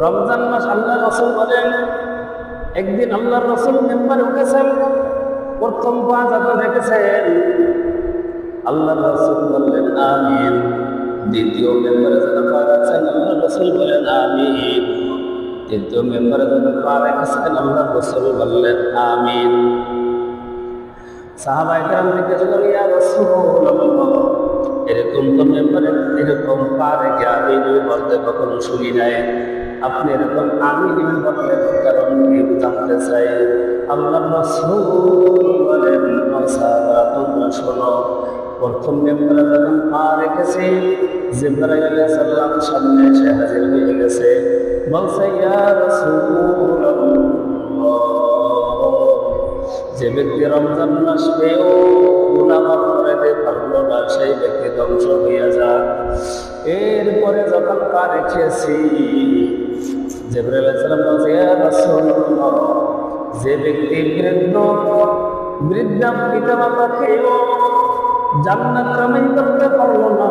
রমজান মাস আল্লাহ রাসূল বলেন, একদিন আল্লাহর রাসূল মিম্বারে উঠেছেন, প্রথম পা যখন রেখেছেন আল্লাহর রাসূল বললেন আমিন। দ্বিতীয় মেম্বারে যখন পা রাখছেন আল্লাহর রাসূল বলেন আমিন। তৃতীয় মেম্বারে যখন পা রেখেছেন আল্লাহর রাসূল বললেন আমিন। সাহাবায়ে কেরাম জিজ্ঞাসা করলেন, ইয়া রাসূলুল্লাহ, এরকম তো মেম্বারে এরকম পা রেখে আমিন বলতে কখনো শুনি নাই, আপনি এরকম আমিন বললেন কারণ কি জানতে চাই। আল্লাহর রাসূল বলেন, সাহাবারা তোমরা শোনো, প্রথম মেম্বারে যখন পা রেখেছি জিবরাইল আলাইহিস সালাম সামনে এসে হাজির হয়ে গেছে, বলছে ইয়া রাসূলুল্লাহ, যে ব্যক্তি রমজান মাস পেয়েও গুনাহ মাফ করে দিতে পারলো না সেই ব্যক্তি ধ্বংস হইয়া যাক। এরপরে যখন পা রেখেছি জিবরাইল আলাইহিস সালাম বলছে ইয়া রাসূলুল্লাহ, যে ব্যক্তি বৃদ্ধা পিতা মাতাকেও জান্নাত কামাই করতে পারলো না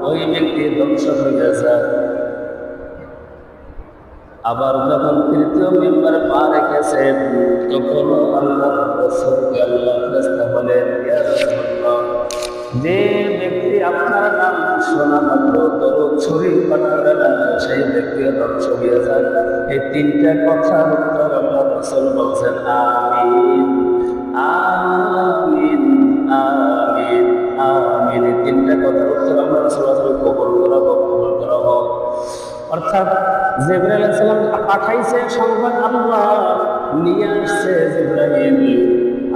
ওই ব্যক্তি ধ্বংস হয়ে যায়। আবার যখন তৃতীয় মেম্বারে পা রেখেছেন তখন আল্লাহ রাসূলকে আল্লাহ ফেরেশতা বলেন, ইয়া রাসূলুল্লাহ, যে ব্যক্তি আপনার নাম শোনা মাত্র দরুদ শরীফ পাঠ করে না সেই ব্যক্তি ধ্বংস হয়ে যায়। এই তিনটা কথার উত্তর আল্লাহ রাসূল বলছেন আমিন আমিন আমিন আমিন। এই তিনটা কথার উত্তর আমরা রাসূল কবুল করা হোক। অর্থাৎ জিবরাইল আলাইহিস সালাম পাঠাইছে সংবাদ, আল্লাহ নিয়ে আসছে জিবরাইল,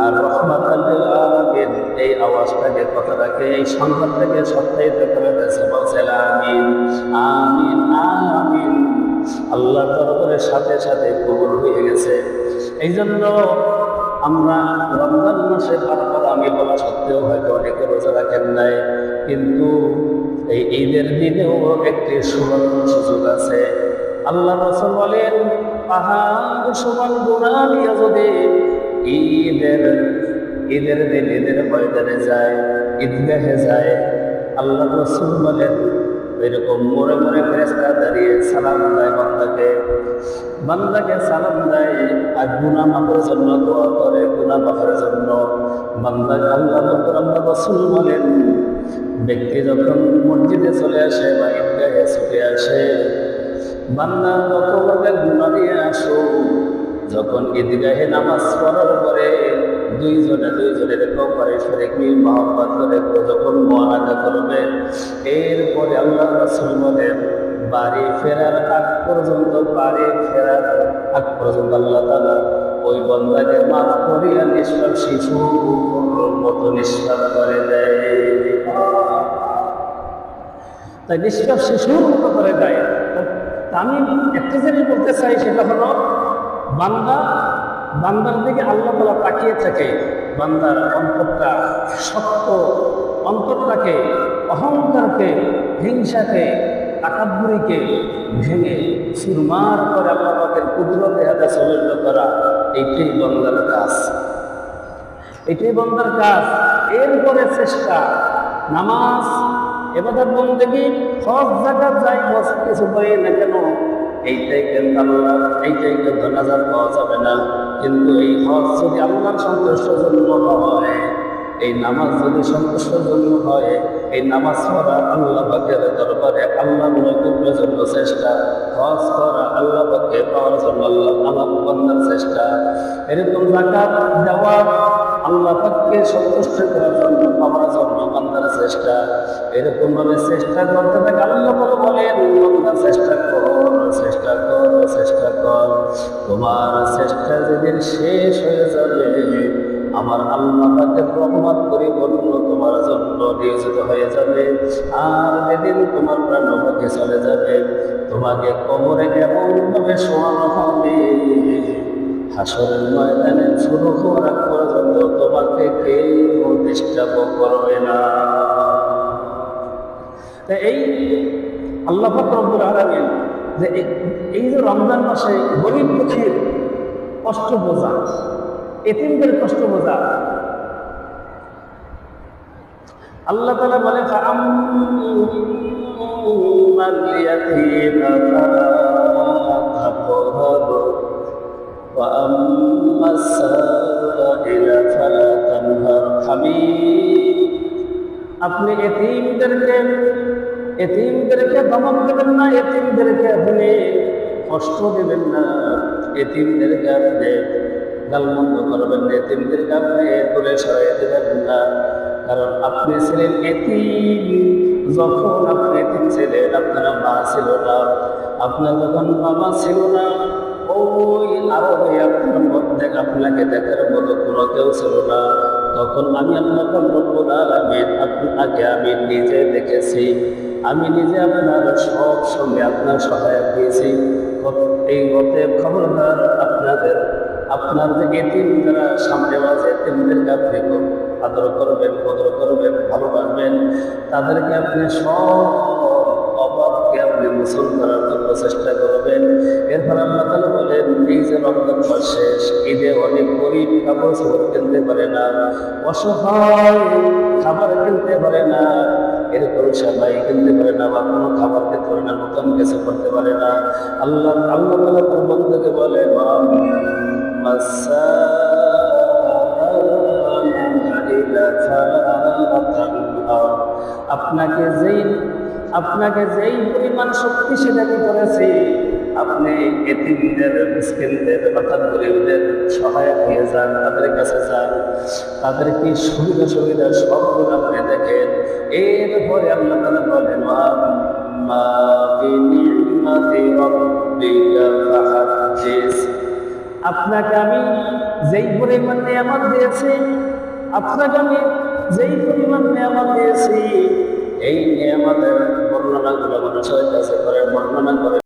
আর রাহমাতাল লিল আলামিন এই আওয়াজটাকে কথাটাকে এই সংবাদটাকে সত্যায়িত করে দিয়েছে, বলছে আমিন আমিন আমিন। আল্লাহর দরবারের সাথে সাথে কবুল হয়ে গেছে। এই জন্য আমরা রমজান মাসে বারবার আমি বলা সত্ত্বেও হয়তো অনেকে রোজা রাখেন নাই, কিন্তু এই ঈদের দিনেও একটি সুবর্ণ সুযোগ আছে। আল্লাহ রাসূল বলেন, পাহাড় সমান গুনাহ নিয়ে যদি ঈদের দিন ঈদের ময়দানে যায়, ঈদগাহে যায়, আল্লাহ রাসূল বলেন এরকম মোড়ে মোড়ে ফেরেশতা দাঁড়িয়ে সালাম দেয় বান্দাকে সালাম দেয় আর গুনাহ মাফের জন্য দোয়া করে, গুনাহ মাফের জন্য বান্দাকে আল্লাহ রাসূল বলেন, ব্যক্তি যখন মসজিদে চলে আসে বা ঈদগাহে ছুটে আসে, বান্দা যতভাবে গুনাহ নিয়ে আসো, যখন ঈদগাহে নামাজ পড়ার পরে দুইজনের কবরে শরীক মিল মহব্বত করে যখন মুআনাকা করবে, এরপরে আল্লাহ রাসূল বলেন বাড়ি ফেরার আগ পর্যন্ত আল্লাহ তাআলা ওই বান্দাকে মাফ করিয়া নিষ্পাপ শিশুর মতো নিষ্পাপ করে দেয়। তাই নিষ্পাপ শিশুর মতো করে দেয়। আমি একটা জিনিস বলতে চাই, সেটা হলো বান্দার দিকে আল্লাহ তাআলা তাকিয়ে থাকে, বান্দার অন্তরটা শক্ত, অন্তরটাকে, অহংকারকে, হিংসাকে, তাকাব্বুরিকে ভেঙে চুরমার করে আল্লাহ পাকের কুদরতে হাতে সবল করা, এইটাই বান্দার কাজ, এটাই বান্দার কাজ। এরপরে চেষ্টা, নামাজ, ইবাদত বন্দেগী, হজ যাকাত যাই কিছু করে না কেন, এইটাই কিন্তু নাজাত পাওয়া যাবে না। কিন্তু এই হজ যদি আল্লাহর সন্তুষ্টের জন্য হয়, এই নামাজ যদি সন্তুষ্টের জন্য হয়, এই নামাজ পড়া আল্লাহ পাকের দরবারে আল্লাহর নৈকট্যের জন্য চেষ্টা, হজ করা আল্লাহ পাকে পাওয়ার জন্য আল্লাহ বান্দার চেষ্টা, এরকম যাকাত দেওয়া আল্লাহ পাককে সন্তুষ্ট করার জন্য পাওয়ার জন্য বান্দার চেষ্টা, এরকম ভাবে চেষ্টা করতে থাকে। আল্লাহ বলেন বান্দা চেষ্টা কর, তোমার চেষ্টা যেদিন শেষ হয়ে যাবে আমার আল্লাহ পাকের রহমত পরিপূর্ণ তোমার জন্য নিয়োজিত হয়ে যাবে। আর যেদিন তোমার প্রাণ মুখে চলে যাবে, তোমাকে কবরে এমন ভাবে শোয়ানো হবে, হাসরের ময়দানে শুরু হওয়ার পর্যন্ত তোমাকে কেউ ডিস্টার্ব করবে না। এই আল্লাহ পাক রব্বুল আলামিন যে এই যে রমজান মাসে গরিব দুঃখীর কষ্ট বোঝা, এতিমদের কষ্ট বোঝা, আল্লাহ তাআলা বলে ফাআম্মাল ইয়াতীমা ফালা আপনি এতিমদেরকে দমন দেবেন না, এতিমদেরকে আপনি কষ্ট দেবেন না, এতিমদেরকে আপনি গালমন্দ করবেন না, এতিমদেরকে আপনি দূরে সরাই দেবেন না। কারণ আপনি ছিলেন এতিম, যখন আপনি এতিম ছিলেন আপনার মা ছিল না, আপনার যখন বাবা ছিল না, ওই আরবে আপনার মধ্যে আপনাকে দেখার মতো কোনো কেউ ছিল না, তখন আমি আল্লাহ রব্বুল আলামিন আপনাকে আমি নিজে দেখেছি, আমি নিজে আপনার সব সঙ্গে আপনার সহায়ক দিয়েছি। এই অতএব খবরদার আপনার যে এতিম যারা সামনে আছে এতিমদেরকে আপনি খুব আদর করবেন, কদর করবেন, ভালোবাসবেন, তাদেরকে আপনি সব অভাবকে আপনি মোচন করার জন্য চেষ্টা করবেন। এরপর আল্লাহ তাআলা বলেন, এই যে রমজান মাস শেষ, ঈদে অনেক গরিব কাপড় চোপড় কিনতে পারে না, অসহায় খাবার কিনতে পারে না, এরকম সবাই কিনতে পারে না বা কোনো খাবার খেতে পারে না, নতুন কিছু করতে পারে না। আল্লাহ তাআলা তার বন্ধুকে বলেন, আপনাকে যেই পরিমাণ শক্তিশালী করেছে, আপনি এতিমদের, মিসকিনদের অর্থাৎ গরিবদের সহায়ক হয়ে যান, তাদের কাছে যান, তাদের কি সুবিধা সবগুলো আপনি দেখেন। এরপরে আল্লাহ তাআলা বলেন, মা বিনি'মাতি রাব্বিকা ফাহাদ্দিস। আপনাকে আমি যেই পরিমাণ নিয়ামত দিয়েছি, আপনাকে আমি যেই পরিমাণ নিয়ামত দিয়েছি, এই নিয়ামতের বর্ণনাগুলো মানুষের কাছে করে বর্ণনা করে